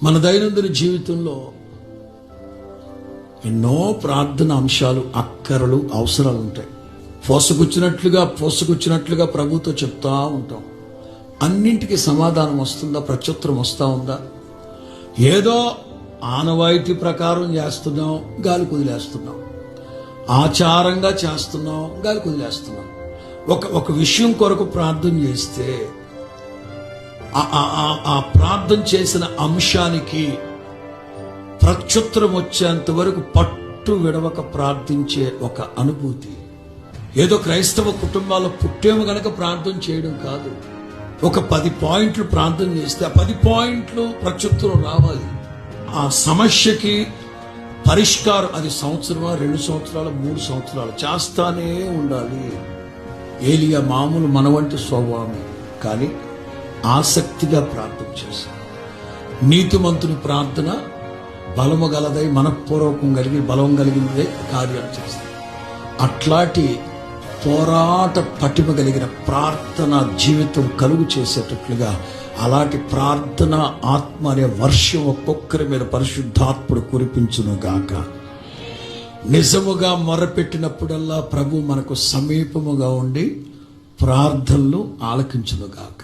మన దైనందిన జీవితంలో ఎన్నో ప్రార్థన అంశాలు, అక్కరలు, అవసరాలు ఉంటాయి. పోసుకొచ్చినట్లుగా ప్రభుతో చెప్తా ఉంటాం. అన్నింటికి సమాధానం వస్తుందా? ప్రత్యుత్తరం వస్తూ ఉందా? ఏదో ఆనవాయితీ ప్రకారం చేస్తున్నాం, గాలి కుదిలేస్తున్నాం. ఆచారంగా చేస్తున్నాం, గాలి కుదిలేస్తున్నాం. ఒక విషయం కొరకు ప్రార్థన చేస్తే ఆ ప్రార్థన చేసిన అంశానికి ప్రత్యుత్తరం వచ్చేంత వరకు పట్టు విడవక ప్రార్థించే ఒక అనుభూతి. ఏదో క్రైస్తవ కుటుంబాల్లో పుట్టేమో గనక ప్రార్థన చేయడం కాదు. ఒక 10 పాయింట్లు ప్రార్థన చేస్తే ఆ 10 పాయింట్లు ప్రత్యుత్తరం రావాలి. ఆ సమస్యకి పరిష్కారం అది సంవత్సరమా, 2 సంవత్సరాలు, 3 సంవత్సరాలు చేస్తానే ఉండాలి. ఏలియా మామూలు మన వంటి స్వభావమే, కానీ ఆసక్తిగా ప్రార్థన చేశారు. నీతిమంతుని ప్రార్థన బలము గలదై, మనఃపూర్వకం బలం కలిగిందే కార్యం చేస్తారు. అట్లాంటి పోరాట పటిమ కలిగిన ప్రార్థన జీవితం కలుగు చేసేటట్లుగా అలాంటి ప్రార్థన ఆత్మ అనే వర్షం ఒక్కొక్కరి మీద పరిశుద్ధాత్ముడు కురిపించును గాక. నిజముగా మొరపెట్టినప్పుడల్లా ప్రభు మనకు సమీపముగా ఉండి ప్రార్థనలు ఆలకించును గాక.